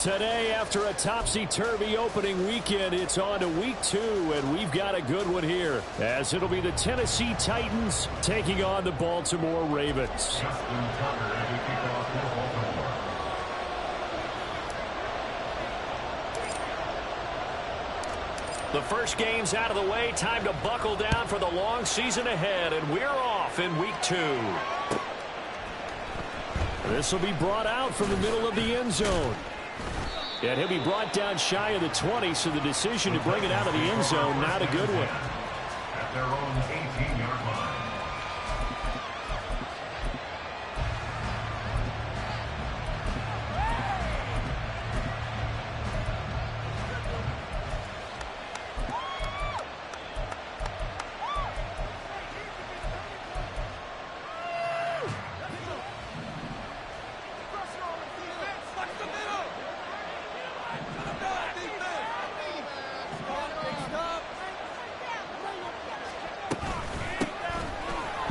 Today, after a topsy-turvy opening weekend, it's on to week 2, and we've got a good one here, as it'll be the Tennessee Titans taking on the Baltimore Ravens. The first game's out of the way. Time to buckle down for the long season ahead, and we're off in week 2. This will be brought out from the middle of the end zone. And he'll be brought down shy of the 20, so the decision to bring it out of the end zone, not a good one. At their own 18-yard line.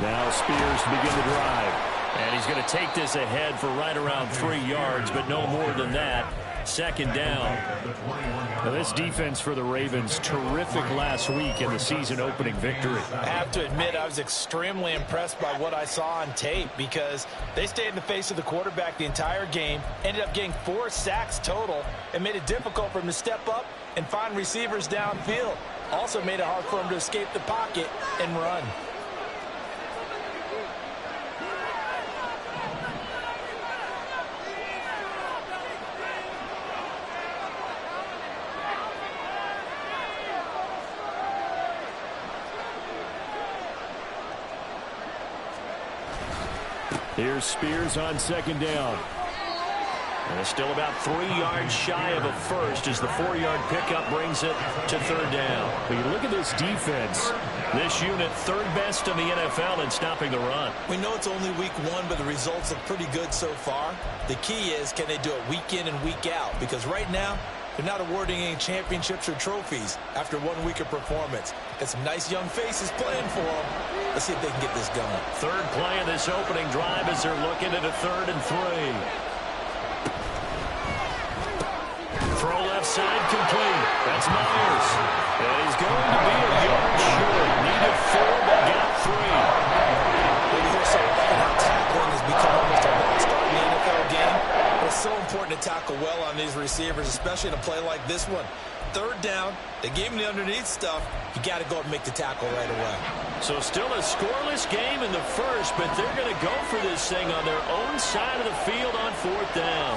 Now Spears to begin the drive. And he's going to take this ahead for right around 3 yards, but no more than that. Second down. Now this defense for the Ravens, terrific last week in the season-opening victory. I have to admit, I was extremely impressed by what I saw on tape because they stayed in the face of the quarterback the entire game, ended up getting 4 sacks total, and made it difficult for him to step up and find receivers downfield. Also made it hard for him to escape the pocket and run. Here's Spears on second down. And it's still about 3 yards shy of a first as the 4-yard pickup brings it to third down. When you look at this defense, this unit third best in the NFL in stopping the run. We know it's only week 1, but the results look pretty good so far. The key is, can they do it week in and week out? Because right now, they're not awarding any championships or trophies after 1 week of performance. Got some nice young faces playing for them. Let's see if they can get this going. Third play of this opening drive as they're looking at a 3rd and 3. Throw left side complete. That's Myers. And he's going to be a yard short. Needed 4, but got 3. Maybe here's something about how tackling has become almost a lost art in the NFL game. But it's so important to tackle well on these receivers, especially in a play like this one. Third down, they gave him the underneath stuff. You got to go and make the tackle right away. So still a scoreless game in the first, but they're going to go for this thing on their own side of the field on 4th down.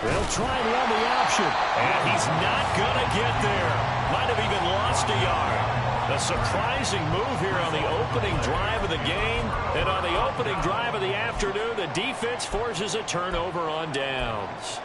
They'll try and run the option. And he's not going to get there. Might have even lost a yard. A surprising move here on the opening drive of the game. And on the opening drive of the afternoon, the defense forces a turnover on downs.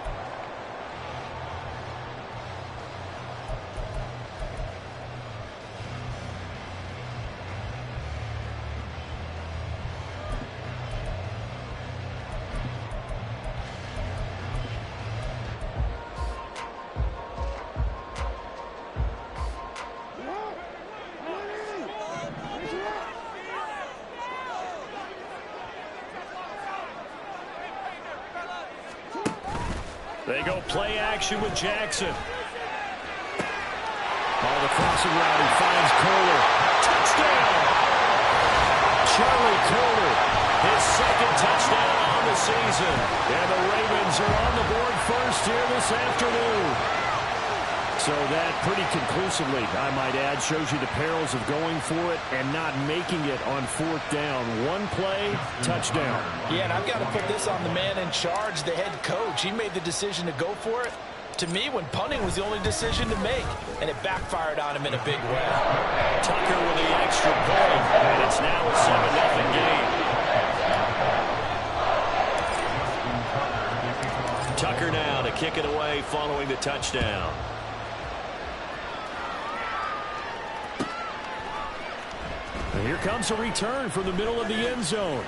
They go play action with Jackson. Ball the crossing route. He finds Kohler. Touchdown! Charlie Kohler, his 2nd touchdown on the season. And the Ravens are on the board first here this afternoon. So that pretty conclusively, I might add, shows you the perils of going for it and not making it on 4th down. One play, touchdown. Yeah, and I've got to put this on the man in charge, the head coach. He made the decision to go for it. To me, when punting was the only decision to make, and it backfired on him in a big way. Tucker with the extra point, and it's now a 7-0 game. Tucker now to kick it away following the touchdown. And here comes a return from the middle of the end zone.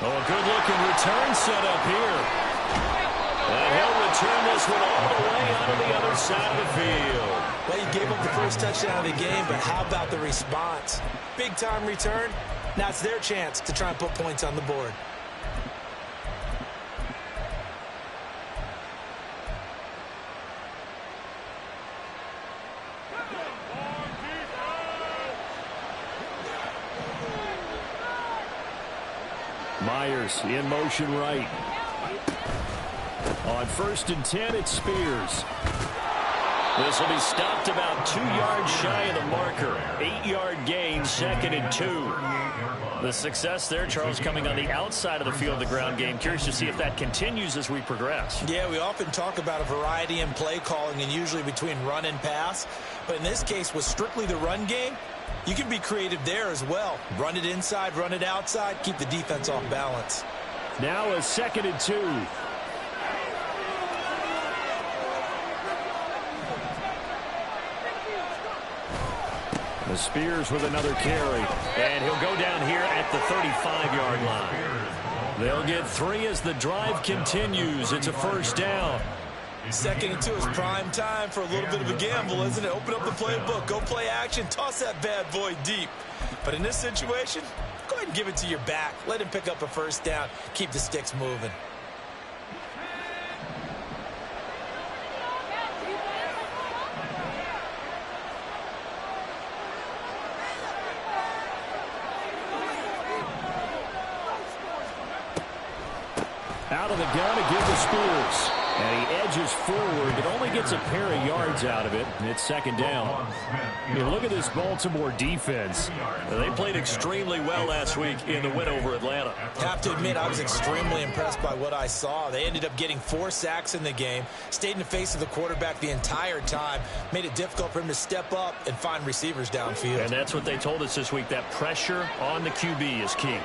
Oh, a good-looking return set up here. And he'll return this one all the way out of the other side of the field. Well, you gave up the first touchdown of the game, but how about the response? Big-time return. Now it's their chance to try and put points on the board. Myers in motion right. On 1st and 10, it's Spears. This will be stopped about 2 yards shy of the marker. 8-yard gain, 2nd and 2. The success there, Charles, coming on the outside of the field of the ground game. Curious to see if that continues as we progress. Yeah, we often talk about a variety in play calling and usually between run and pass. But in this case, with strictly the run game, you can be creative there as well. Run it inside, run it outside, keep the defense off balance. Now a 2nd and 2. The Spears with another carry. And he'll go down here at the 35-yard line. They'll get 3 as the drive continues. It's a 1st down. 2nd and 2 is prime time for a little bit of a gamble, isn't it? Open up the playbook, go play action, toss that bad boy deep. But in this situation, go ahead and give it to your back. Let him pick up a 1st down. Keep the sticks moving. Out of the gun again to Spears. And he edges forward, but only gets a pair of yards out of it. And it's 2nd down. Look at this Baltimore defense. They played extremely well last week in the win over Atlanta. Have to admit, I was extremely impressed by what I saw. They ended up getting 4 sacks in the game, stayed in the face of the quarterback the entire time, made it difficult for him to step up and find receivers downfield. And that's what they told us this week, that pressure on the QB is key.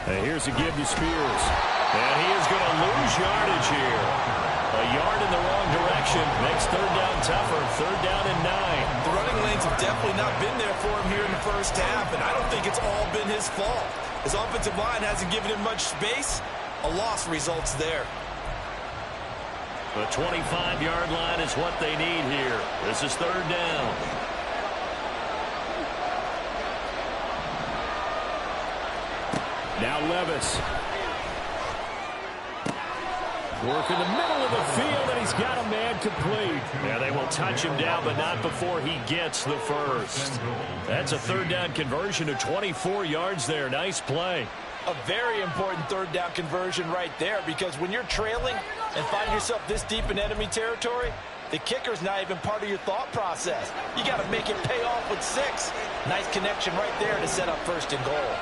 Here's a give to Spears. And he is going to lose yardage here. A yard in the wrong direction. Makes 3rd down tougher. 3rd down and 9. The running lanes have definitely not been there for him here in the 1st half, and I don't think it's all been his fault. His offensive line hasn't given him much space. A loss results there. The 25-yard line is what they need here. This is 3rd down. Now Levis. Work in the middle of the field, and he's got a man complete. Yeah, they will touch him down, but not before he gets the 1st. That's a 3rd down conversion to 24 yards there. Nice play. A very important 3rd down conversion right there, because when you're trailing and find yourself this deep in enemy territory, the kicker's not even part of your thought process. You got to make it pay off with 6. Nice connection right there to set up 1st and goal.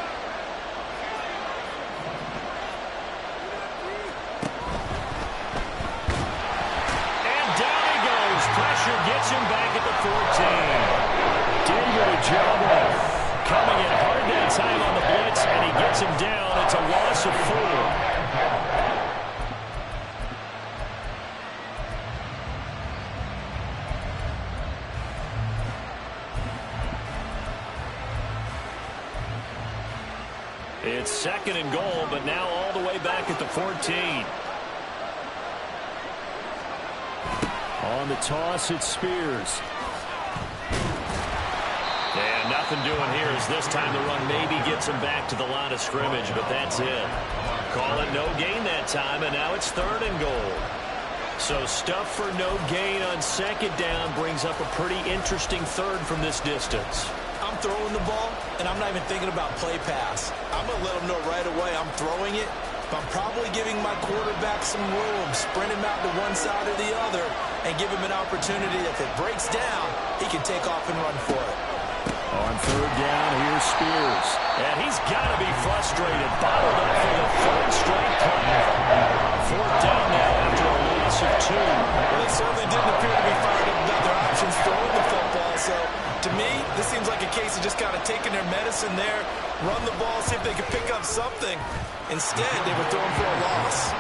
Gets him back at the 14. David Ojabo coming in hard that time on the blitz, and he gets him down. It's a loss of 4. It's 2nd and goal, but now all the way back at the 14. On the toss, it's Spears. And nothing doing here as this time the run maybe gets him back to the line of scrimmage, but that's it. Call it no gain that time, and now it's 3rd and goal. So stuff for no gain on 2nd down brings up a pretty interesting 3rd from this distance. I'm throwing the ball, and I'm not even thinking about play pass. I'm going to let him know right away I'm throwing it, but I'm probably giving my quarterback some room, sprint him out to one side or the other, and give him an opportunity. If it breaks down, he can take off and run for it. On 3rd down, here's Spears. And he's got to be frustrated. Bottled up for the 3rd straight play. 4th down now after a loss of 2. Well, they certainly didn't appear to be fired up about their options throwing the football. So, to me, this seems like a case of just kind of taking their medicine there, run the ball, see if they can pick up something. Instead, they were throwing for a loss.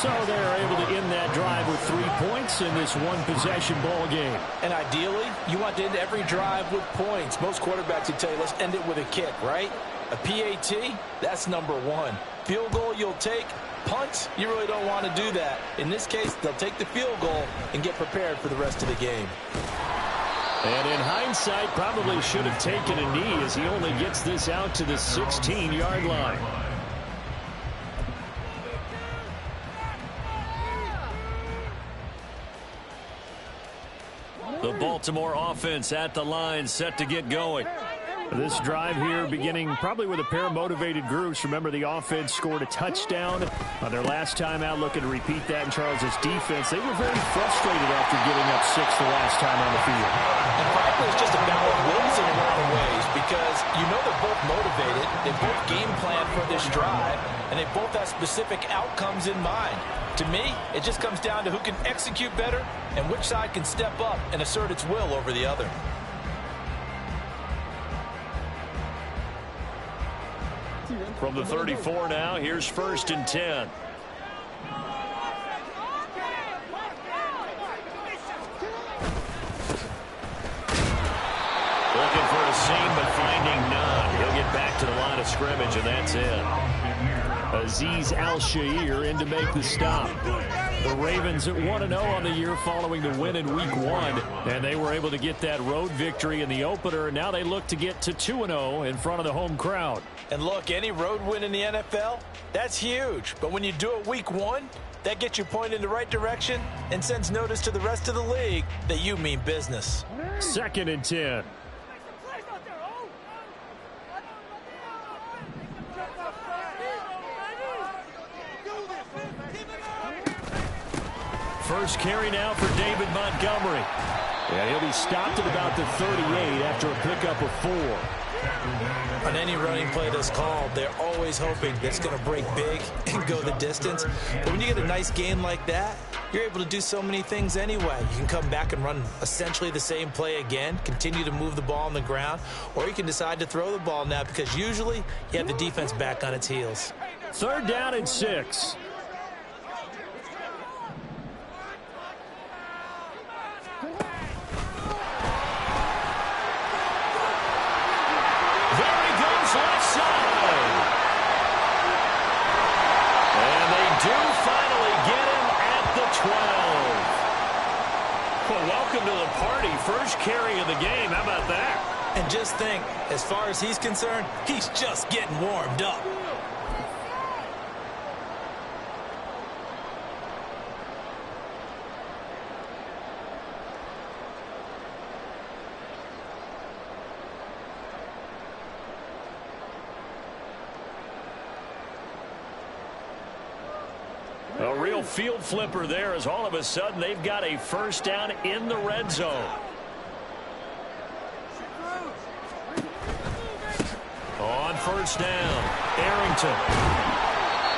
So they're able to end that drive with 3 points in this one-possession ball game. And ideally, you want to end every drive with points. Most quarterbacks would tell you, let's end it with a kick, right? A PAT, that's number one. Field goal you'll take. Punts, you really don't want to do that. In this case, they'll take the field goal and get prepared for the rest of the game. And in hindsight, probably should have taken a knee as he only gets this out to the 16-yard line. The Baltimore offense at the line, set to get going. This drive here beginning probably with a pair of motivated groups. Remember, the offense scored a touchdown on their last time out. Looking to repeat that in Charles' defense. They were very frustrated after giving up 6 the last time on the field. And frankly, it's just a battle of wills in a lot of ways because you know they're both motivated. They both game plan for this drive, and they both have specific outcomes in mind. To me, it just comes down to who can execute better and which side can step up and assert its will over the other. From the 34 now, here's 1st and 10. Looking for a seam, but finding none. He'll get back to the line of scrimmage, and that's it. Azeez Al-Shaair in to make the stop. The Ravens at 1-0 on the year following the win in Week 1, and they were able to get that road victory in the opener, and now they look to get to 2-0 in front of the home crowd. And look, any road win in the NFL, that's huge. But when you do it Week 1, that gets you pointed in the right direction and sends notice to the rest of the league that you mean business. 2nd and 10. First carry now for David Montgomery. And he'll be stopped at about the 38 after a pickup of 4. On any running play that's called, they're always hoping that it's going to break big and go the distance. But when you get a nice gain like that, you're able to do so many things anyway. You can come back and run essentially the same play again, continue to move the ball on the ground, or you can decide to throw the ball now because usually you have the defense back on its heels. 3rd down and 6. Left side. And they do finally get him at the 12. Well, welcome to the party. First carry of the game. How about that? And just think, as far as he's concerned, he's just getting warmed up. A real field flipper there as all of a sudden they've got a first down in the red zone. On first down, Arrington.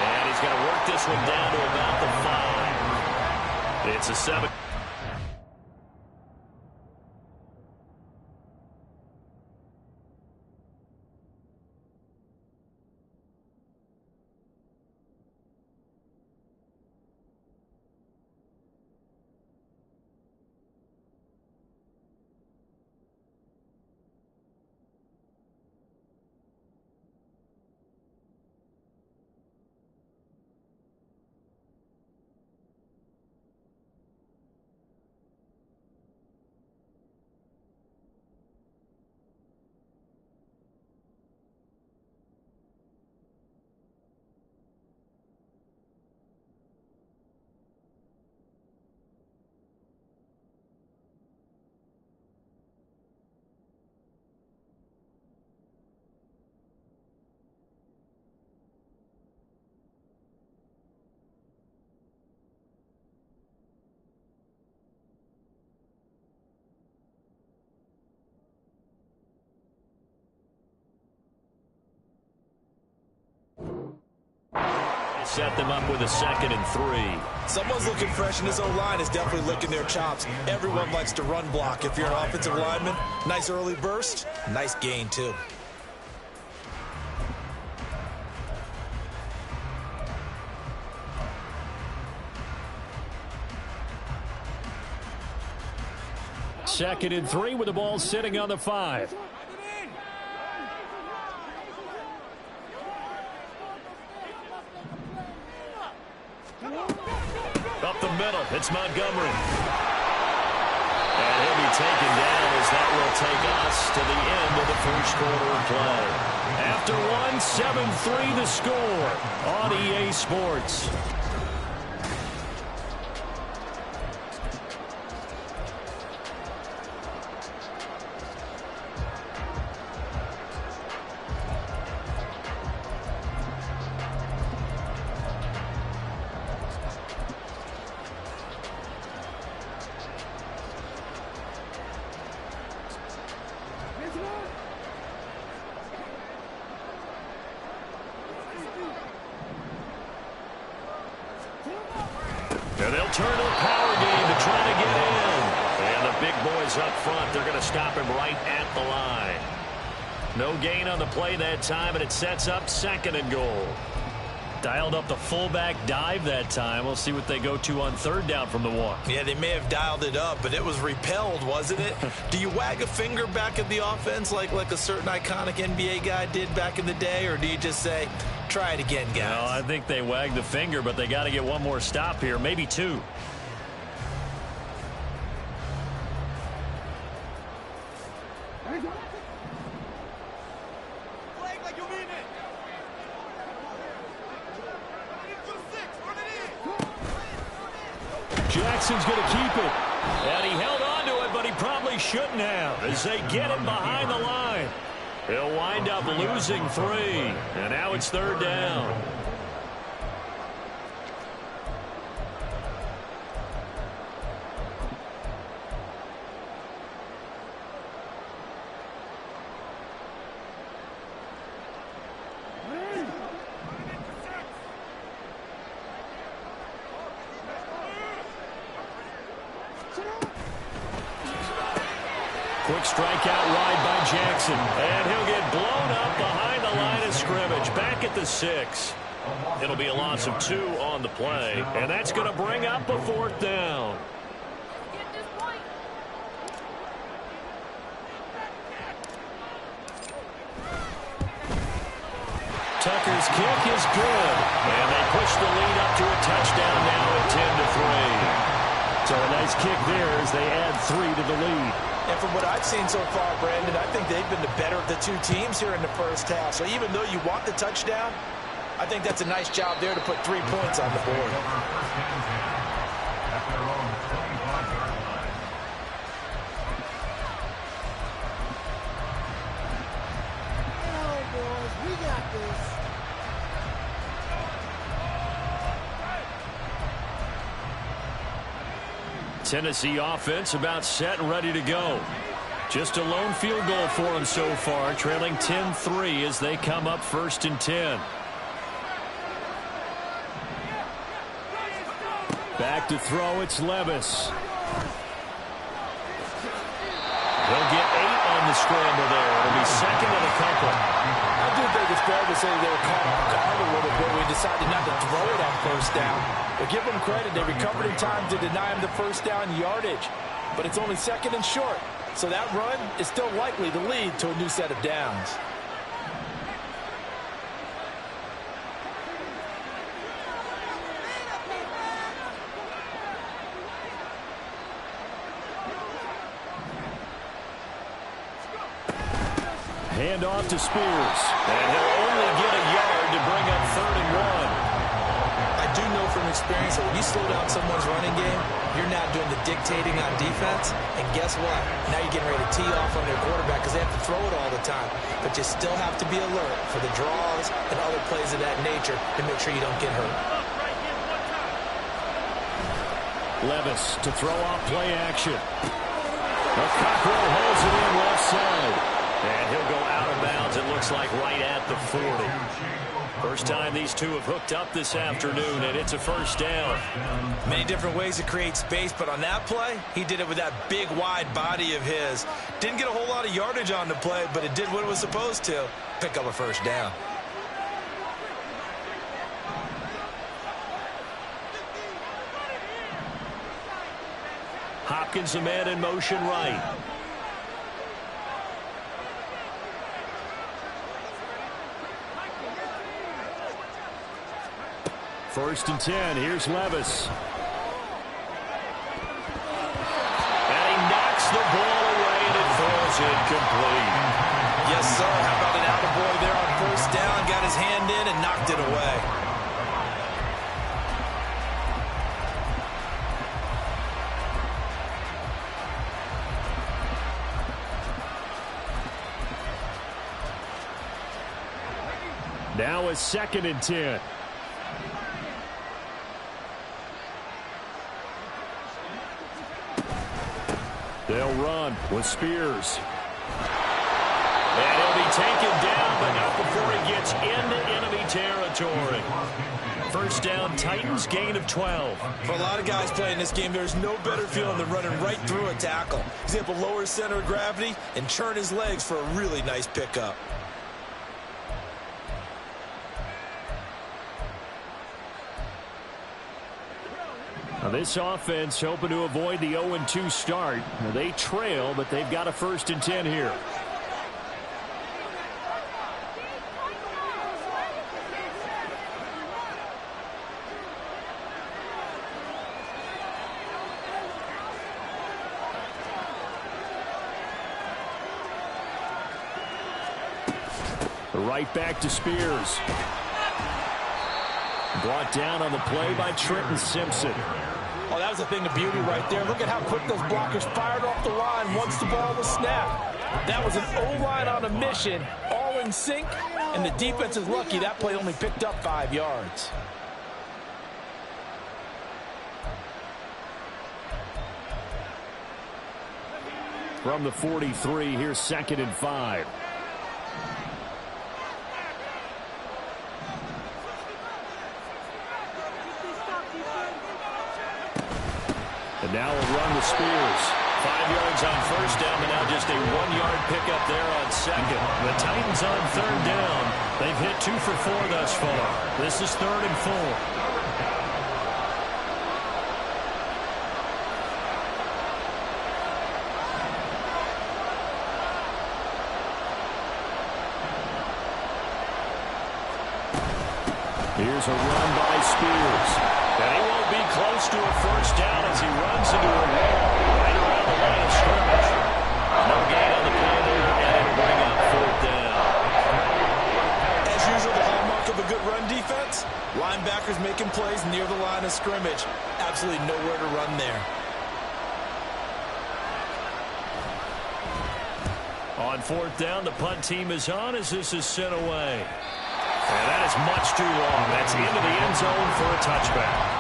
And he's going to work this one down to about the 5. It's a 7. Set them up with a 2nd and 3. Someone's looking fresh, and his O-line is definitely licking their chops. Everyone likes to run block. If you're an offensive lineman, nice early burst, nice gain too. 2nd and 3 with the ball sitting on the 5. Up the middle, it's Montgomery. And he'll be taken down as that will take us to the end of the first quarter of play. After 7-3 the score on EA Sports. And they'll turn to a power game to try to get in. And the big boys up front, they're going to stop him right at the line. No gain on the play that time, and it sets up 2nd and goal. Dialed up the fullback dive that time. We'll see what they go to on 3rd down from the 1. Yeah, they may have dialed it up, but it was repelled, wasn't it? Do you wag a finger back at the offense like a certain iconic NBA guy did back in the day, or do you just say, try it again, guys? No, I think they wagged the finger, but they got to get one more stop here, maybe 2. Jackson's going to keep it. And he held on to it, but he probably shouldn't have as they get him behind the line. He'll wind up losing 3. And now it's 3rd down. Quick strikeout wide by Jackson. And he'll get blown up behind the line of scrimmage. Back at the 6. It'll be a loss of 2 on the play. And that's going to bring up a 4th down. Tucker's kick is good. And they push the lead up to a touchdown now at 10-3. So a nice kick there as they add 3 to the lead. And from what I've seen so far, Brandon, I think they've been the better of the 2 teams here in the first half. So even though you want the touchdown, I think that's a nice job there to put 3 points on the board. At their own 25-yard line. Hey, boys, we got this. Tennessee offense about set and ready to go. Just a lone field goal for them so far, trailing 10-3 as they come up 1st and 10. Back to throw, it's Levis. They'll get 8 on the scramble there. It'll be 2nd and a couple. I do think it's fair to say they were caught off guard a little bit. We decided not to throw it on 1st down. But give them credit. They recovered in time to deny him the 1st down yardage. But it's only 2nd and short. So that run is still likely to lead to a new set of downs. Hand off to Spears. And he'll only get a yard to bring up 3rd and 1. I do know from experience that when you slow down someone's running game, you're now doing the dictating on defense. And guess what? Now you're getting ready to tee off on their quarterback because they have to throw it all the time. But you still have to be alert for the draws and other plays of that nature to make sure you don't get hurt. Levis to throw off play action. Cockrell holds it in left side. And he'll go out of bounds, it looks like, right at the 40. First time these two have hooked up this afternoon, and it's a 1st down. Many different ways to create space, but on that play, he did it with that big, wide body of his. Didn't get a whole lot of yardage on the play, but it did what it was supposed to. Pick up a 1st down. Hopkins, a man in motion right. First and 10. Here's Levis. And he knocks the ball away, and it falls incomplete. Yes, sir. How about an attaboy there on first down? Got his hand in and knocked it away. Now a second and 10. They'll run with Spears. And he'll be taken down, but not before he gets into enemy territory. First down, Titans, gain of 12. For a lot of guys playing this game, there's no better feeling than running right through a tackle. He's able to lower his center of gravity and churn his legs for a really nice pickup. Now this offense hoping to avoid the 0-2 start. Now they trail, but they've got a first and 10 here. Right back to Spears. Brought down on the play by Trenton Simpson. Oh, that was a thing of beauty right there. Look at how quick those blockers fired off the line once the ball was snapped. That was an O-line on a mission, all in sync, and the defense is lucky that play only picked up 5 yards. From the 43, here's second and 5. And now a run with Spears. 5 yards on first down, but now just a 1-yard pickup there on second. The Titans on third down. They've hit 2 for 4 thus far. This is 3rd and 4. Here's a run by Spears. And he won't be close to a first down as he runs into a wall right around the line of scrimmage. No gain on the play there, and it'll bring up 4th down. As usual, the hallmark of a good run defense, linebackers making plays near the line of scrimmage. Absolutely nowhere to run there. On 4th down, the punt team is on as this is sent away. And that is much too long. That's into the end zone for a touchback.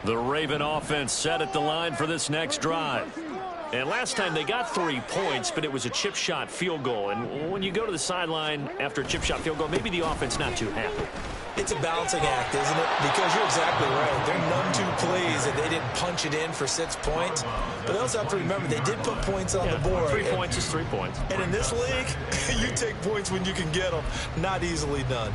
The Raven offense set at the line for this next drive. And last time they got 3 points, but it was a chip shot field goal. And when you go to the sideline after a chip shot field goal, maybe the offense not too happy. It's a balancing act, isn't it? Because you're exactly right. They're none too pleased that they didn't punch it in for 6 points. But they also have to remember they did put points on the board. 3 points is 3 points. And in this league, you take points when you can get them. Not easily done.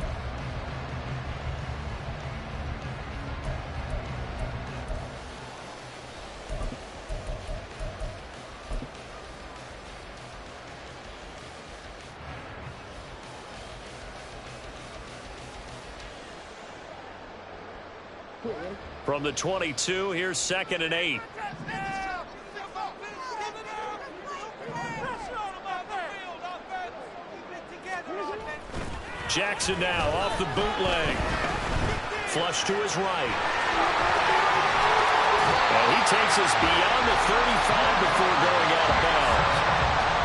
From the 22, here's 2nd and 8. Jackson now off the bootleg. Flush to his right. And he takes us beyond the 35 before going out of bounds.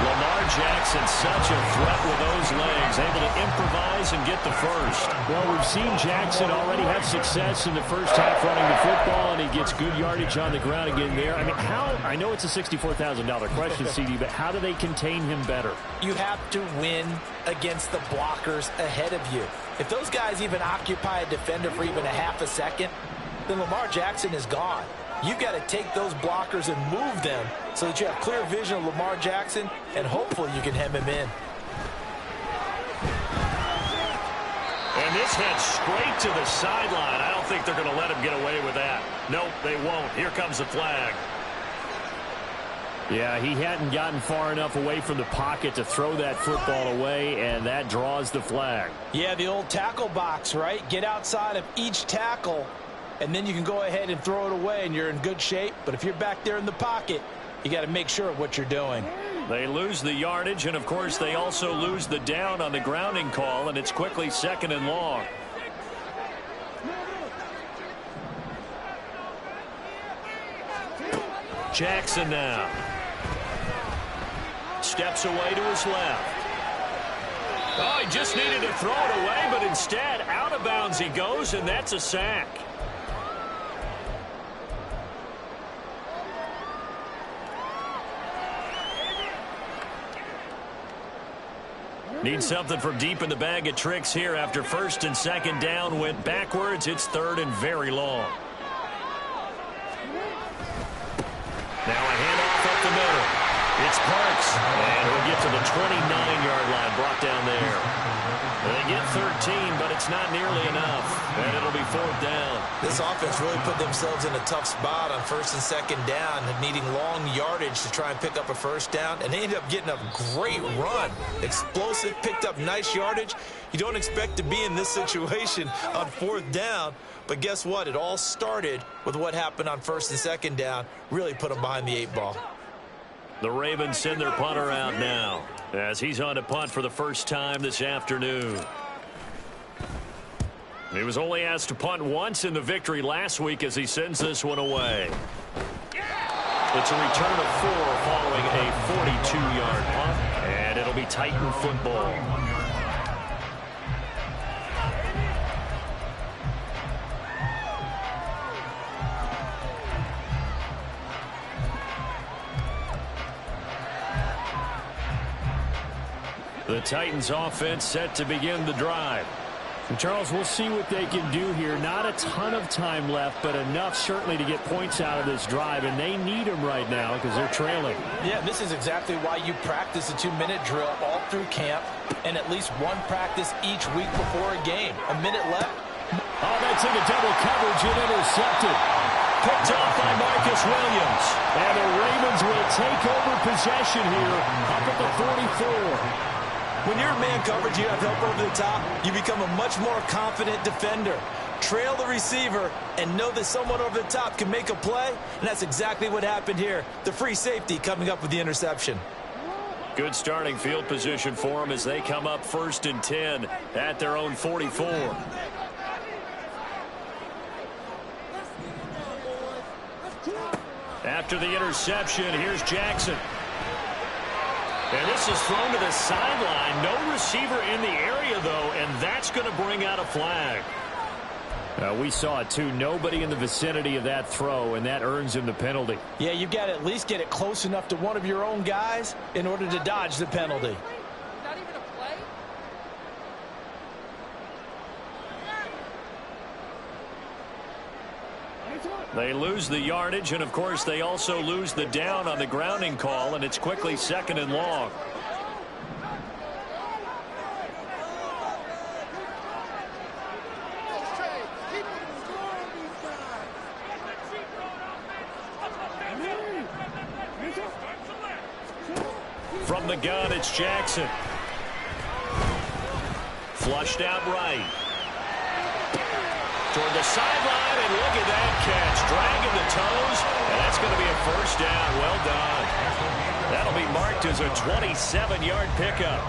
Lamar Jackson, such a threat with those legs, able to improvise and get the first. Well, we've seen Jackson already have success in the first half running the football, and he gets good yardage on the ground again there. I mean, I know it's a $64,000 question, CD, but how do they contain him better? You have to win against the blockers ahead of you. If those guys even occupy a defender for even a half a second, then Lamar Jackson is gone. you've got to take those blockers and move them so that you have clear vision of Lamar Jackson, and hopefully you can hem him in. And this heads straight to the sideline. I don't think they're going to let him get away with that. Nope, they won't. Here comes the flag. Yeah, he hadn't gotten far enough away from the pocket to throw that football away, and that draws the flag. Yeah, the old tackle box, right? Get outside of each tackle, and then you can go ahead and throw it away, and you're in good shape. But if you're back there in the pocket, you got to make sure of what you're doing. They lose the yardage, and, of course, they also lose the down on the grounding call, and it's quickly 2nd and long. Jackson now. Steps away to his left. Oh, he just needed to throw it away, but instead, out of bounds he goes, and that's a sack. Need something from deep in the bag of tricks here after 1st and 2nd down. Went backwards. It's 3rd and very long. Now a handoff up the middle. It's Parks. And he'll get to the 29-yard line, brought down there. They get 13, but it's not nearly enough. And it'll be 4th down. This offense really put themselves in a tough spot on 1st and 2nd down, needing long yardage to try and pick up a 1st down. And they ended up getting a great run. Explosive, picked up nice yardage. You don't expect to be in this situation on 4th down. But guess what? It all started with what happened on 1st and 2nd down. Really put them behind the 8 ball. The Ravens send their punter out now as he's on to punt for the first time this afternoon. He was only asked to punt once in the victory last week as he sends this one away. It's a return of 4 following a 42-yard punt, and it'll be Titan football. The Titans offense set to begin the drive. And Charles, we'll see what they can do here. Not a ton of time left, but enough certainly to get points out of this drive, and they need them right now because they're trailing. Yeah, this is exactly why you practice a 2-minute drill all through camp and at least one practice each week before a game. A minute left. Oh, that's into double coverage and intercepted. Picked off by Marcus Williams. And the Ravens will take over possession here up at the 44. When you're in man coverage, you have help over the top, you become a much more confident defender. Trail the receiver and know that someone over the top can make a play, and that's exactly what happened here. The free safety coming up with the interception. Good starting field position for them as they come up 1st and 10 at their own 44. After the interception, here's Jackson. And this is thrown to the sideline. No receiver in the area, though, and that's going to bring out a flag. We saw it, too. Nobody in the vicinity of that throw, and that earns him the penalty. Yeah, you've got to at least get it close enough to one of your own guys in order to dodge the penalty. Not even a play? They lose the yardage, and, of course, they also lose the down on the grounding call, and it's quickly 2nd and long. From the gun, it's Jackson. Flushed out right. Toward the sideline, and look at that catch. Dragging the toes, and that's going to be a 1st down. Well done. That'll be marked as a 27-yard pickup.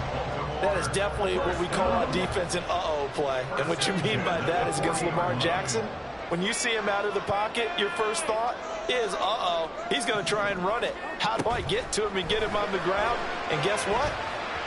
That is definitely what we call on defense an uh-oh play. And what you mean by that is against Lamar Jackson, when you see him out of the pocket, your first thought is, uh-oh, he's going to try and run it. How do I get to him and get him on the ground? And guess what?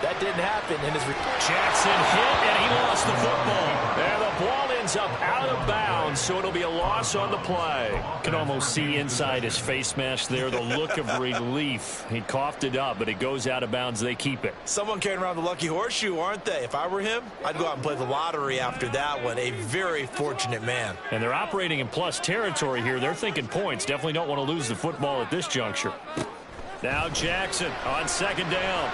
That didn't happen in his... Jackson hit, and he lost the football. And the ball ends up out of bounds, so it'll be a loss on the play. Can almost see inside his face mask there the look of relief. He coughed it up, but it goes out of bounds. They keep it. Someone carrying around the lucky horseshoe, aren't they? If I were him, I'd go out and play the lottery after that one. A very fortunate man. And they're operating in plus territory here. They're thinking points. Definitely don't want to lose the football at this juncture. Now Jackson on second down.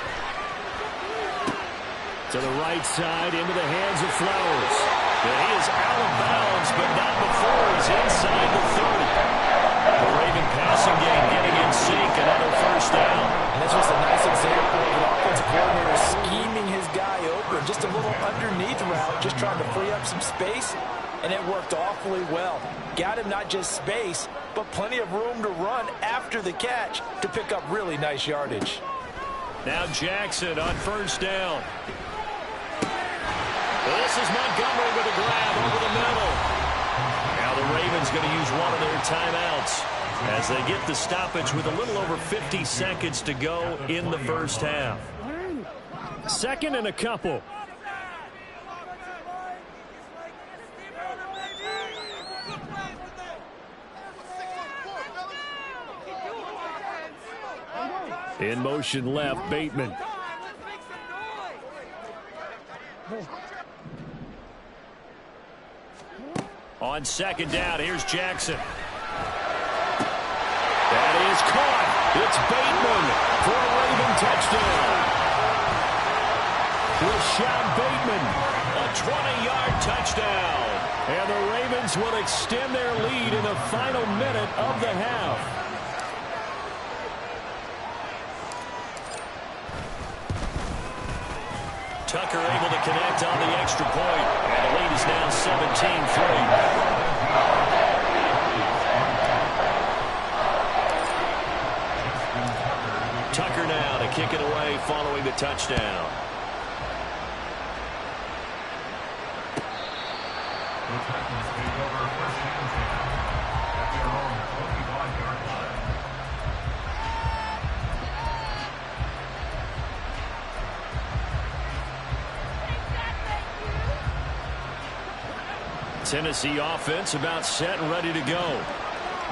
To the right side, into the hands of Flowers. And he is out of bounds, but not before he's inside the 30. The Raven passing game getting in sync, another first down. And that's just a nice example of an offensive coordinator scheming his guy open. Just a little underneath route, just trying to free up some space, and it worked awfully well. Got him not just space, but plenty of room to run after the catch to pick up really nice yardage. Now Jackson on first down. This is Montgomery with a grab over the middle. Now the Ravens going to use one of their timeouts as they get the stoppage with a little over 50 seconds to go in the first half. Second and a couple. In motion left, Bateman. On second down, here's Jackson. That is caught. It's Bateman for a Raven touchdown. Rashad Bateman, a 20-yard touchdown. And the Ravens will extend their lead in the final minute of the half. Tucker able to connect on the extra point. And the lead is now 17-3. Tucker now to kick it away following the touchdown. The Titans take over first and 10 at their own 25-yard line. Tennessee offense about set and ready to go.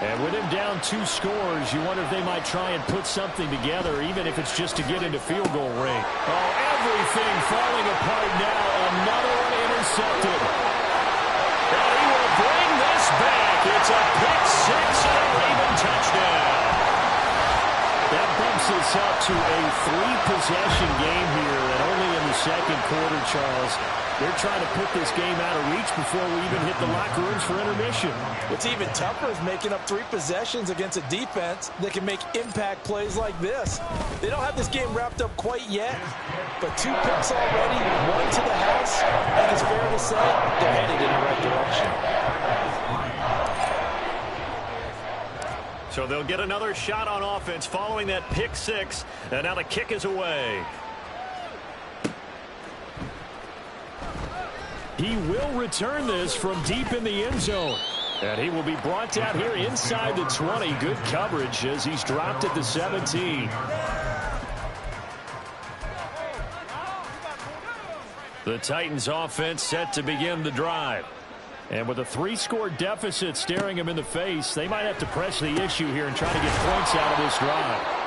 And with him down 2 scores, you wonder if they might try and put something together, even if it's just to get into field goal range. Oh, everything falling apart now. Another one intercepted. And he will bring this back. It's a pick 6 and a Raven touchdown. That bumps us up to a 3-possession game here, and only in the second quarter, Charles. They're trying to put this game out of reach before we even hit the locker rooms for intermission. What's even tougher is making up 3 possessions against a defense that can make impact plays like this. They don't have this game wrapped up quite yet, but 2 picks already, 1 to the house. I think it's fair to say they're headed in the right direction. So they'll get another shot on offense following that pick 6, and now the kick is away. He will return this from deep in the end zone. And he will be brought down here inside the 20. Good coverage as he's dropped at the 17. The Titans offense set to begin the drive. And with a 3-score deficit staring him in the face, they might have to press the issue here and try to get points out of this drive.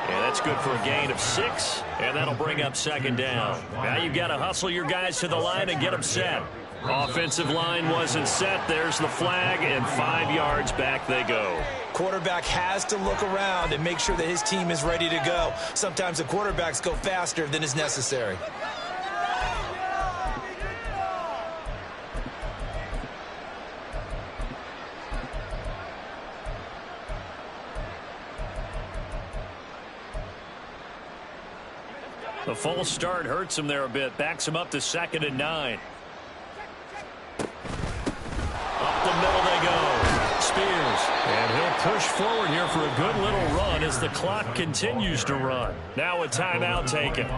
Yeah, that's good for a gain of 6, and that'll bring up second down. Now you've got to hustle your guys to the line and get them set. Offensive line wasn't set. There's the flag, and 5 yards back they go. Quarterback has to look around and make sure that his team is ready to go. Sometimes the quarterbacks go faster than is necessary. The false start hurts him there a bit. Backs him up to 2nd and 9. Up the middle they go. Spears. And he'll push forward here for a good little run as the clock continues to run. Now a timeout taken.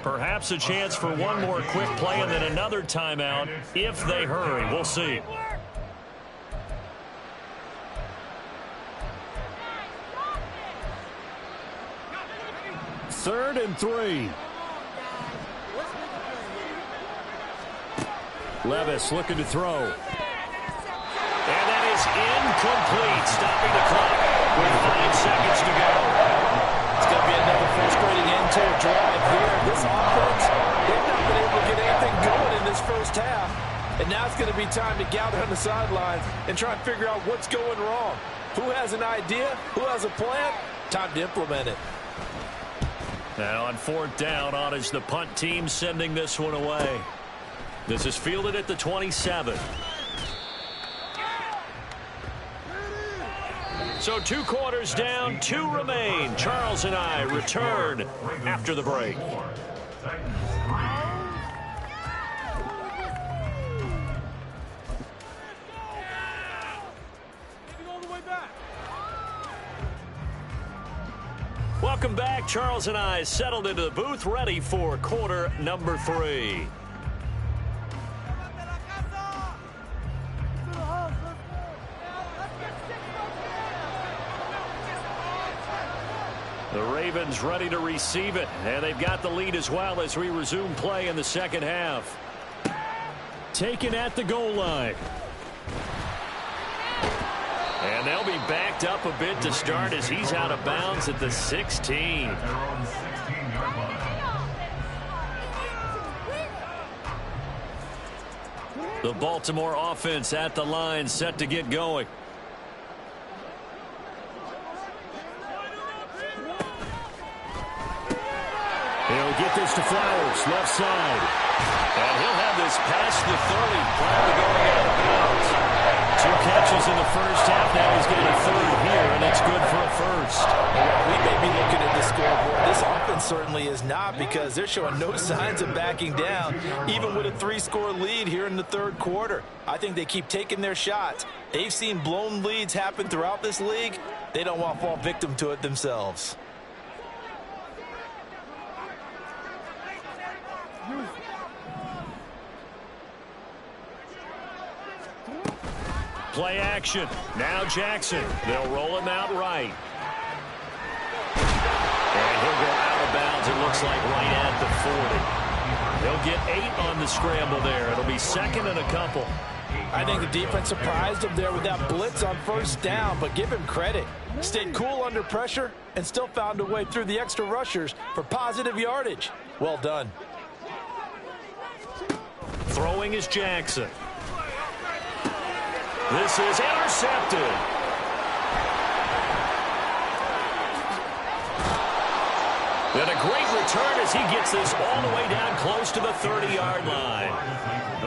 Perhaps a chance for one more quick play and then another timeout if they hurry. We'll see. Third and 3. Levis looking to throw. And that is incomplete, stopping the clock with 5 seconds to go. It's going to be another frustrating end to a drive here. This offense, they've not been able to get anything going in this first half. And now it's going to be time to gather on the sidelines and try and figure out what's going wrong. Who has an idea? Who has a plan? Time to implement it. Now on 4th down, on is the punt team sending this one away. This is fielded at the 27. So 2 quarters down, 2 remain. Charles and I return after the break. Welcome back. Charles and I settled into the booth, ready for quarter number 3. The Ravens ready to receive it, and they've got the lead as well as we resume play in the second half. Taken at the goal line. And they'll be backed up a bit to start as he's out of bounds at the 16. The Baltimore offense at the line, set to get going. He'll get this to Flowers, left side. And he'll have this past the 30 prior to going out of bounds. 2 catches in the first half. Now he's getting a 3rd here, and it's good for a 1st. We may be looking at the scoreboard. This offense certainly is not, because they're showing no signs of backing down, even with a 3-score lead here in the 3rd quarter. I think they keep taking their shots. They've seen blown leads happen throughout this league. They don't want to fall victim to it themselves. Play action. Now Jackson. They'll roll him out right. And he'll go out of bounds, it looks like, right at the 40. They'll get 8 on the scramble there. It'll be 2nd and a couple. I think the defense surprised him there with that blitz on 1st down, but give him credit. Stayed cool under pressure and still found a way through the extra rushers for positive yardage. Well done. Throwing is Jackson. This is intercepted. And a great return as he gets this all the way down close to the 30-yard line.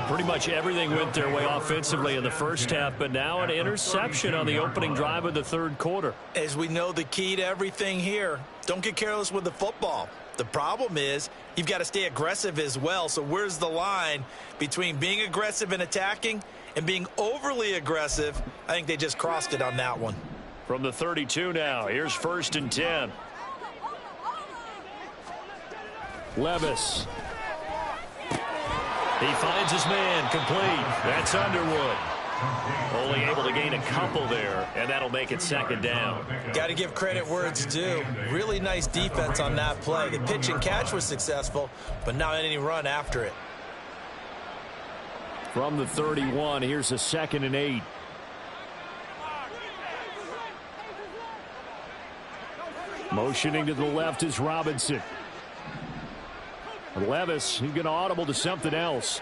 Pretty much everything went their way offensively in the first half, but now an interception on the opening drive of the 3rd quarter. As we know, the key to everything here, don't get careless with the football. The problem is you've got to stay aggressive as well. So where's the line between being aggressive and attacking and being overly aggressive? I think they just crossed it on that one. From the 32 now, here's 1st and 10. Levis. He finds his man, complete. That's Underwood. Only able to gain a couple there, and that'll make it 2nd down. Got to give credit where it's due. Really nice defense on that play. The pitch and catch was successful, but not any run after it. From the 31, here's a 2nd and 8. Motioning to the left is Robinson. Levis, he's going to audible to something else.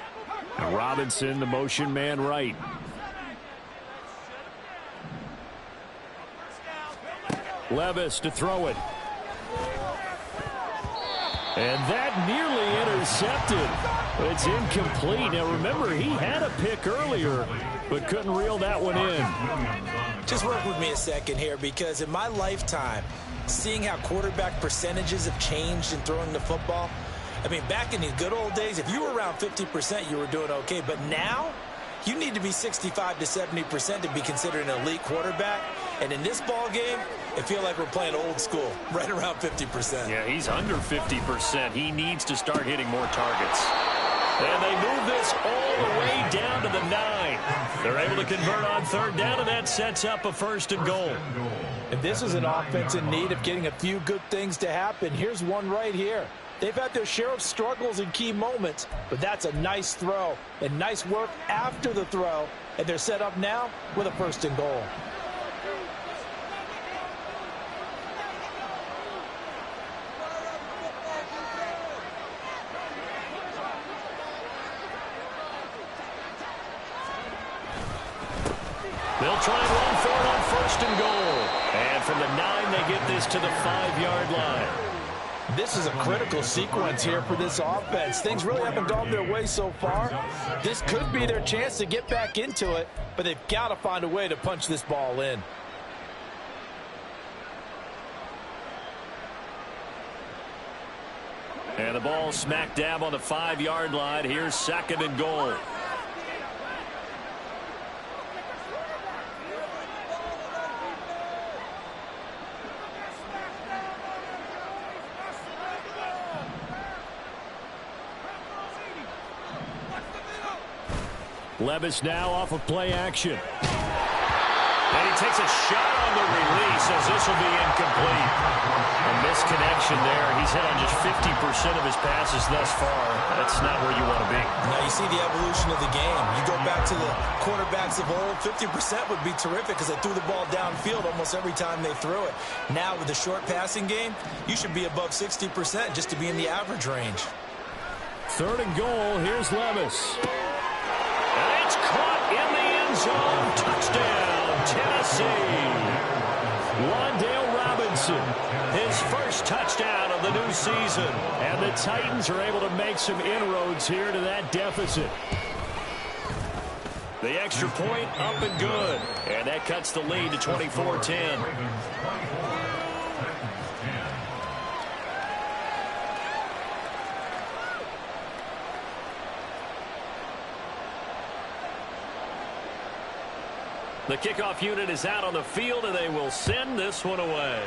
And Robinson, the motion man right. Levis to throw it. And that nearly intercepted. It's incomplete. Now remember, he had a pick earlier, but couldn't reel that one in. Just work with me a second here, because in my lifetime, seeing how quarterback percentages have changed in throwing the football, I mean, back in the good old days, if you were around 50%, you were doing okay. But now, you need to be 65 to 70% to be considered an elite quarterback. And in this ball game, I feel like we're playing old school, right around 50%. Yeah, he's under 50%. He needs to start hitting more targets. And they move this all the way down to the 9. They're able to convert on 3rd down, and that sets up a 1st and goal. And this is an offense in need of getting a few good things to happen. Here's one right here. They've had their share of struggles in key moments, but that's a nice throw and nice work after the throw, and they're set up now with a 1st and goal. They'll try and run for it on 1st and goal. And from the 9, they get this to the 5-yard line. This is a critical sequence here for this offense. Things really haven't gone their way so far. This could be their chance to get back into it, but they've got to find a way to punch this ball in. And the ball smack dab on the 5-yard line. Here's 2nd and goal. Levis now off of play action. And he takes a shot on the release as this will be incomplete. A misconnection there. He's hit on just 50% of his passes thus far. That's not where you want to be. Now you see the evolution of the game. You go back to the quarterbacks of old, 50% would be terrific because they threw the ball downfield almost every time they threw it. Now with the short passing game, you should be above 60% just to be in the average range. 3rd and goal. Here's Levis. And it's caught in the end zone. Touchdown, Tennessee. Wan'Dale Robinson, his first touchdown of the new season. And the Titans are able to make some inroads here to that deficit. The extra point up and good. And that cuts the lead to 24-10. The kickoff unit is out on the field, and they will send this one away.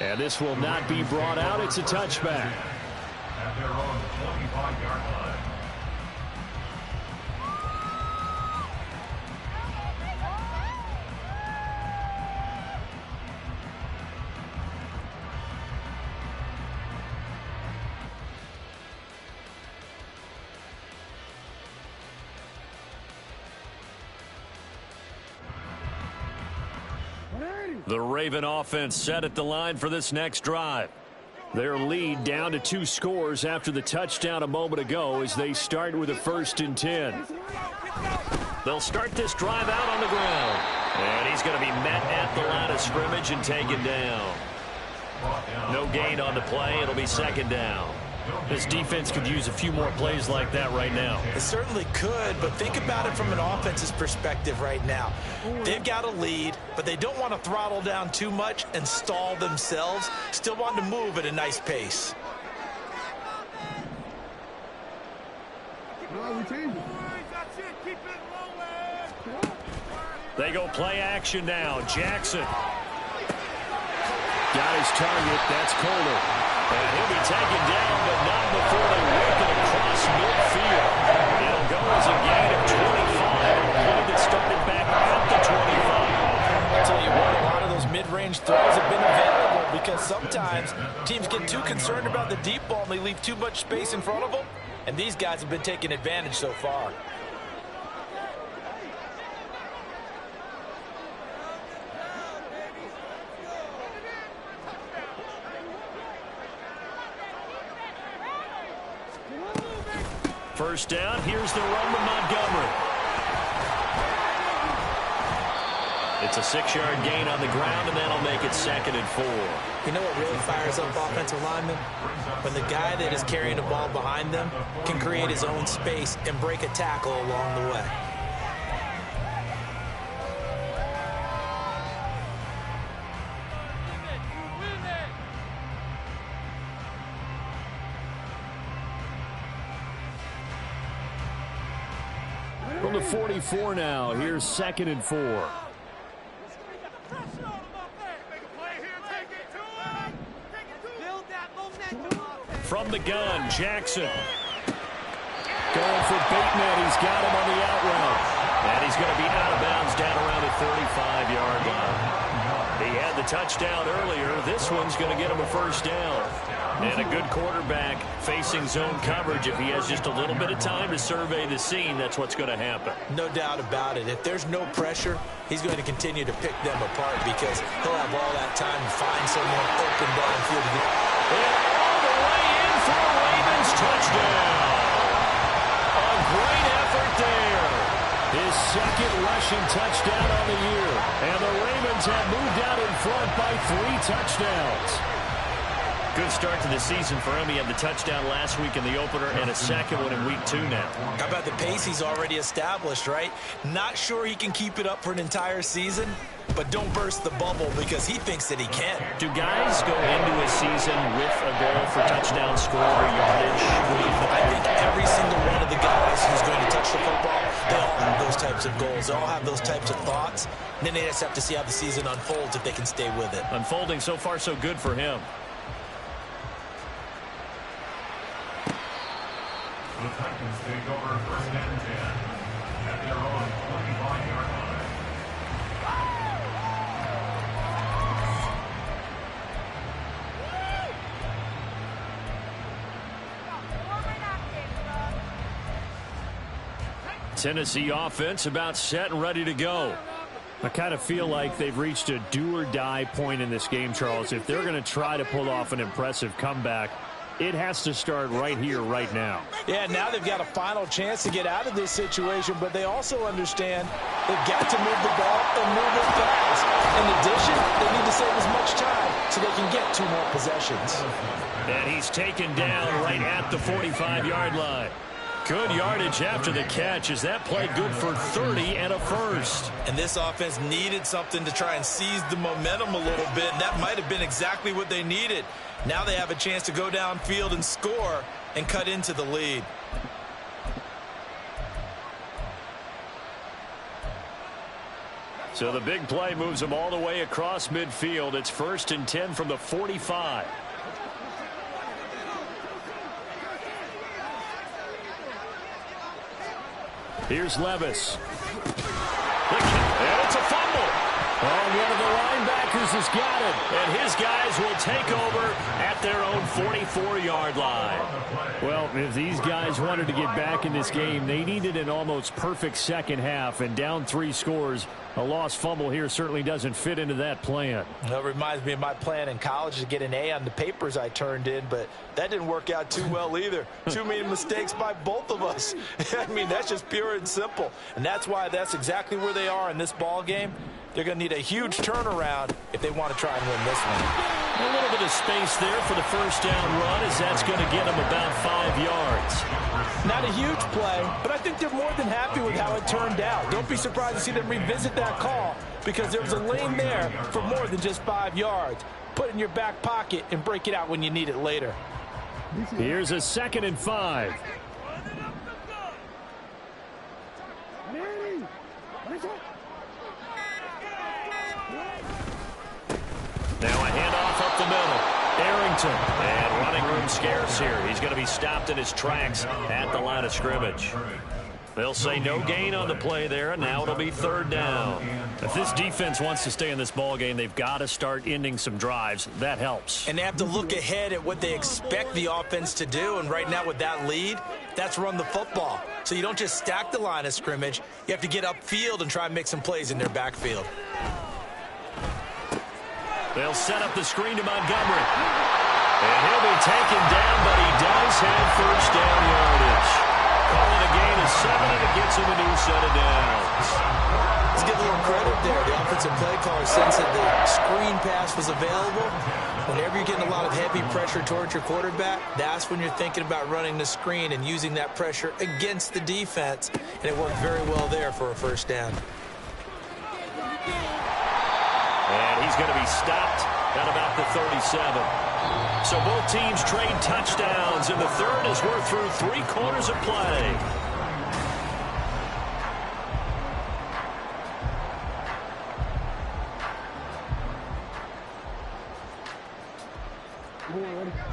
And this will not be brought out. It's a touchback. At their own 25-yard line. The Raven offense set at the line for this next drive. Their lead down to 2 scores after the touchdown a moment ago as they start with a 1st and 10. They'll start this drive out on the ground. And he's going to be met at the line of scrimmage and taken down. No gain on the play. It'll be 2nd down. This defense could use a few more plays like that right now. It certainly could, but think about it from an offense's perspective right now. They've got a lead, but they don't want to throttle down too much and stall themselves. Still want to move at a nice pace. They go play action now. Jackson got his target. That's Kohler. And he'll be taken down, but not before they work it across midfield. It'll go as a gain of 25. A play that started back at the 25. I'll tell you what, a lot of those mid-range throws have been available because sometimes teams get too concerned about the deep ball and they leave too much space in front of them. And these guys have been taking advantage so far. First down, here's the run to Montgomery. It's a 6-yard gain on the ground, and that'll make it 2nd and 4. You know what really fires up offensive linemen? When the guy that is carrying the ball behind them can create his own space and break a tackle along the way. From the 44 now, here's 2nd and 4. From the gun, Jackson. Going for Bateman. He's got him on the out route. And he's going to be out of bounds down around the 35-yard line. He had the touchdown earlier. This one's going to get him a first down. And a good quarterback facing zone coverage. If he has just a little bit of time to survey the scene, that's what's going to happen. No doubt about it. If there's no pressure, he's going to continue to pick them apart because he'll have all that time to find someone open downfield. And all the way in for a Ravens touchdown. A great effort there. His second rushing touchdown on the year. And the Ravens have moved out in front by 3 touchdowns. Good start to the season for him. He had the touchdown last week in the opener and a second one in week 2 now. How about the pace he's already established, right? Not sure he can keep it up for an entire season, but don't burst the bubble because he thinks that he can. Do guys go into a season with a goal for touchdown score or yardage? I think every single one of the guys who's going to touch the football, they all have those types of goals. They all have those types of thoughts. And then they just have to see how the season unfolds if they can stay with it. Unfolding so far so good for him. The Titans take over first and 10 at their own 25-yard line. Tennessee offense about set and ready to go. I kind of feel like they've reached a do-or-die point in this game, Charles. If they're going to try to pull off an impressive comeback, it has to start right here, right now. Yeah, now they've got a final chance to get out of this situation, but they also understand they've got to move the ball and move it fast. In addition, they need to save as much time so they can get 2 more possessions. And he's taken down right at the 45-yard line. Good yardage after the catch as that played good for 30 and a first. And this offense needed something to try and seize the momentum a little bit, and that might have been exactly what they needed. Now they have a chance to go downfield and score and cut into the lead. So the big play moves them all the way across midfield. It's 1st and 10 from the 45. Here's Levis. And it's a fumble. And one of the linebackers has got it. And his guys will take over at their own 44-yard line. Well, if these guys wanted to get back in this game, they needed an almost perfect second half. And down 3 scores, a lost fumble here certainly doesn't fit into that plan. Well, it reminds me of my plan in college to get an A on the papers I turned in, but that didn't work out too well either. Too many mistakes by both of us. I mean, that's just pure and simple. And that's why that's exactly where they are in this ball game. They're going to need a huge turnaround if they want to try and win this one. A little bit of space there for the first down run as that's going to get them about 5 yards. Not a huge play, but I think they're more than happy with how it turned out. Don't be surprised to see them revisit that call because there was a lane there for more than just 5 yards. Put it in your back pocket and break it out when you need it later. Here's a 2nd and 5. Now a handoff up the middle. Arrington. And running room scarce here. He's going to be stopped in his tracks at the line of scrimmage. They'll say no gain on the play there, and now it'll be 3rd down. If this defense wants to stay in this ball game, they've got to start ending some drives. That helps. And they have to look ahead at what they expect the offense to do, and right now with that lead, that's run the football. So you don't just stack the line of scrimmage. You have to get upfield and try and make some plays in their backfield. They'll set up the screen to Montgomery. And he'll be taken down, but he does have first down yardage. Calling a gain of 7, and it gets him a new set of downs. Let's give a little credit there. The offensive play caller sensed that the screen pass was available. Whenever you're getting a lot of heavy pressure towards your quarterback, that's when you're thinking about running the screen and using that pressure against the defense. And it worked very well there for a first down. And he's going to be stopped at about the 37. So both teams trade touchdowns, and the third as we're through 3 quarters of play.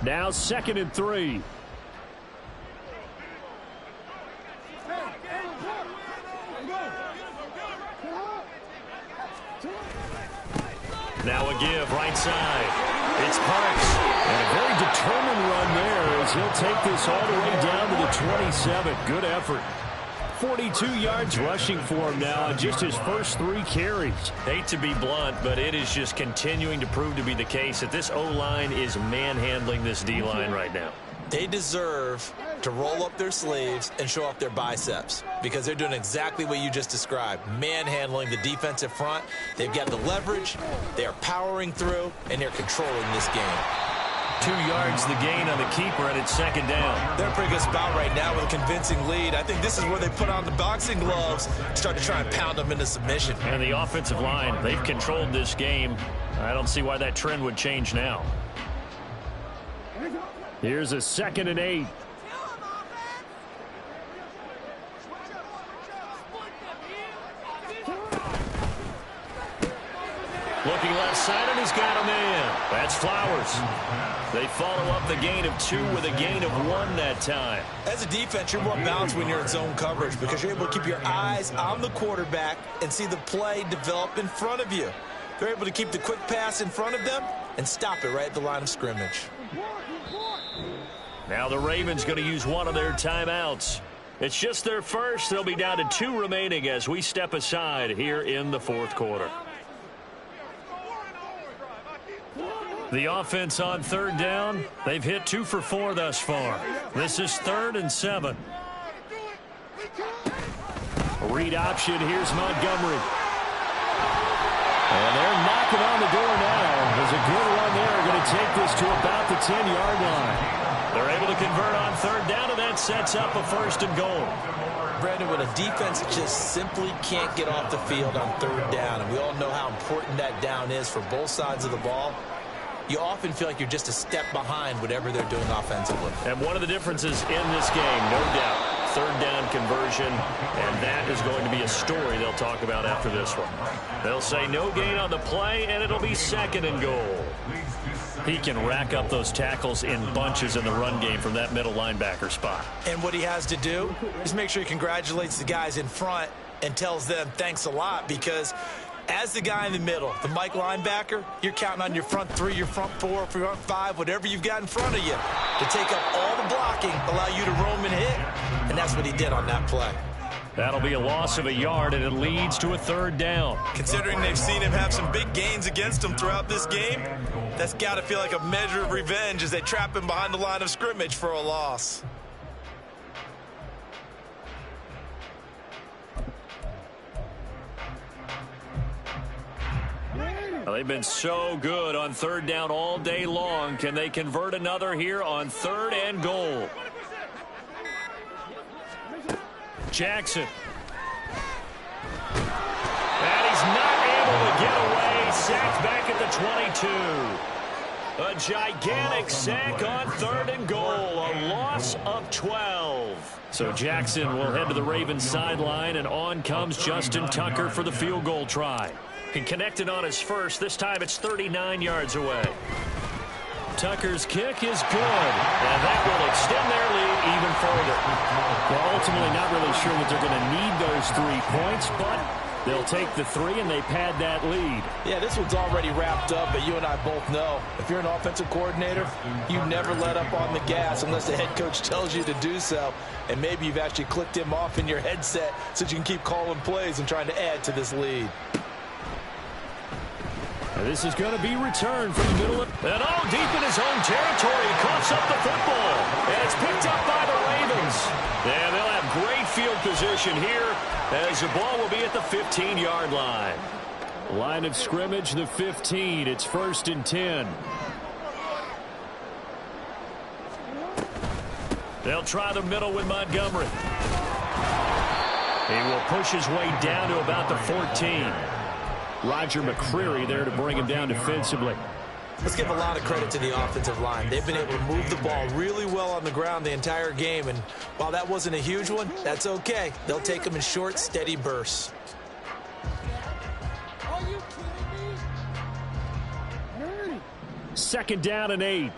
Now 2nd and 3. Now a give right side. It's Parks. And a very determined run there as he'll take this all the way down to the 27. Good effort. 42 yards rushing for him now on just his first 3 carries. Hate to be blunt, but it is just continuing to prove to be the case that this O-line is manhandling this D-line right now. They deserve to roll up their sleeves and show off their biceps because they're doing exactly what you just described, manhandling the defensive front. They've got the leverage, they're powering through, and they're controlling this game. 2 yards the gain on the keeper, and it's second down. They're in a pretty good spot right now with a convincing lead. I think this is where they put on the boxing gloves, start to try and pound them into submission. And the offensive line, they've controlled this game. I don't see why that trend would change now. Here's a 2nd and 8. Looking left side, and he's got a man. That's Flowers. They follow up the gain of 2 with a gain of 1 that time. As a defense, you're more balanced when you're in zone coverage because you're able to keep your eyes on the quarterback and see the play develop in front of you. They're able to keep the quick pass in front of them and stop it right at the line of scrimmage. Now the Ravens going to use one of their timeouts. It's just their first. They'll be down to 2 remaining as we step aside here in the 4th quarter. The offense on 3rd down. They've hit 2 for 4 thus far. This is 3rd and 7. Read option. Here's Montgomery. And they're knocking on the door now. There's a good run there. Going to take this to about the 10-yard line. They're able to convert on 3rd down, and that sets up a 1st and goal. Brandon, when a defense just simply can't get off the field on 3rd down, and we all know how important that down is for both sides of the ball, you often feel like you're just a step behind whatever they're doing offensively. And one of the differences in this game, no doubt, 3rd down conversion, and that is going to be a story they'll talk about after this one. They'll say no gain on the play, and it'll be 2nd and goal. He can rack up those tackles in bunches in the run game from that middle linebacker spot. And what he has to do is make sure he congratulates the guys in front and tells them thanks a lot, because as the guy in the middle, the Mike linebacker, you're counting on your front 3, your front 4, front 5, whatever you've got in front of you to take up all the blocking, allow you to roam and hit, and that's what he did on that play. That'll be a loss of a yard, and it leads to a 3rd down. Considering they've seen him have some big gains against him throughout this game, that's got to feel like a measure of revenge as they trap him behind the line of scrimmage for a loss. Well, they've been so good on 3rd down all day long. Can they convert another here on 3rd and goal? Jackson. And he's not able to get away. Sacked back at the 22. A gigantic sack on 3rd and goal. A loss of 12. So Jackson will head to the Ravens sideline, and on comes Justin Tucker for the field goal try. He connected on his first. This time it's 39 yards away. Tucker's kick is good, and that will extend their lead even further. Well, ultimately not really sure that they're going to need those 3 points, but they'll take the 3 and they pad that lead. Yeah, this one's already wrapped up, but you and I both know if you're an offensive coordinator, you never let up on the gas unless the head coach tells you to do so, and maybe you've actually clicked him off in your headset so you can keep calling plays and trying to add to this lead. And this is going to be returned from the middle. And all deep in his own territory. He coughs up the football. And it's picked up by the Ravens. And they'll have great field position here as the ball will be at the 15-yard line. Line of scrimmage, the 15. It's 1st and 10. They'll try the middle with Montgomery. He will push his way down to about the 14. Roger McCreary there to bring him down defensively. Let's give a lot of credit to the offensive line. They've been able to move the ball really well on the ground the entire game, and while that wasn't a huge one, that's okay. They'll take them in short, steady bursts. Are you kidding me? 2nd down and 8.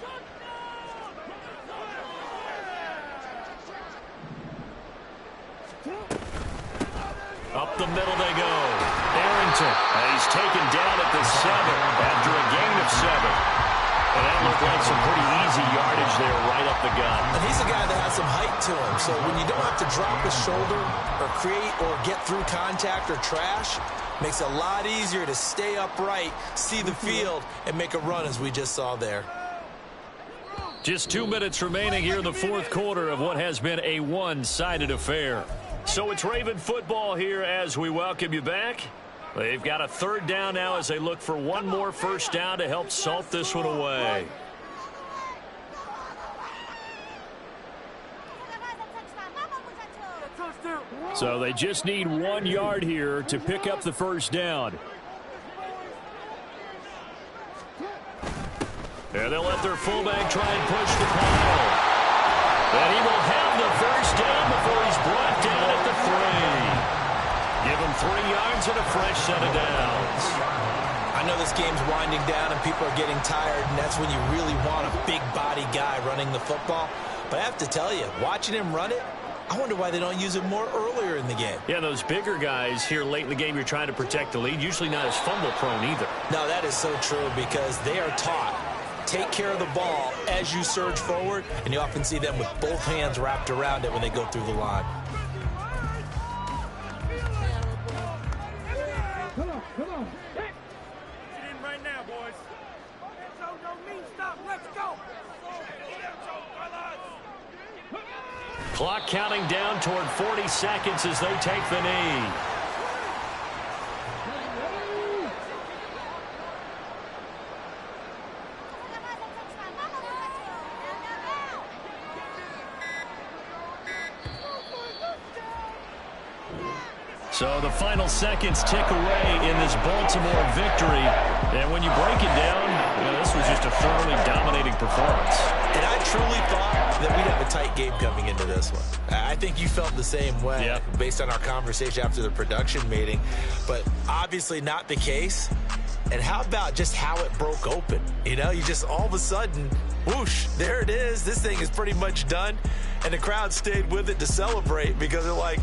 Up the middle they go. Arrington And he's taken down at the 7 after a gain of 7. And that looked like some pretty easy yardage there right up the gut. And he's a guy that has some height to him. So when you don't have to drop a shoulder or create or get through contact or trash, makes it a lot easier to stay upright, see the field, and make a run as we just saw there. Just 2 minutes remaining here in the fourth quarter of what has been a one-sided affair. So it's Raven football here as we welcome you back. They've got a third down now as they look for one more first down to help salt this one away. So they just need 1 yard here to pick up the first down. And they'll let their fullback try and push the pile. And he will have the first down before he's brought down at the 3. Give him 3 yards and a fresh set of downs. I know this game's winding down and people are getting tired, and that's when you really want a big body guy running the football. But I have to tell you, watching him run it, I wonder why they don't use it more earlier in the game. Yeah, those bigger guys here late in the game, you're trying to protect the lead, usually not as fumble prone either. No, that is so true because they are taught. Take care of the ball as you surge forward, and you often see them with both hands wrapped around it when they go through the line. Come on. Get in right now, boys. Don't mean stop. Let's go. Clock counting down toward 40 seconds as they take the knee. So the final seconds tick away in this Baltimore victory. And when you break it down, this was just a thoroughly dominating performance. And I truly thought that we'd have a tight game coming into this one. I think you felt the same way based on our conversation after the production meeting. But obviously not the case. And how about just how it broke open? You just all of a sudden, whoosh, there it is. This thing is pretty much done. And the crowd stayed with it to celebrate because they're like,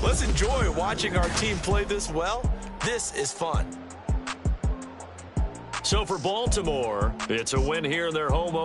let's enjoy watching our team play this well. This is fun. So for Baltimore, it's a win here in their home opener.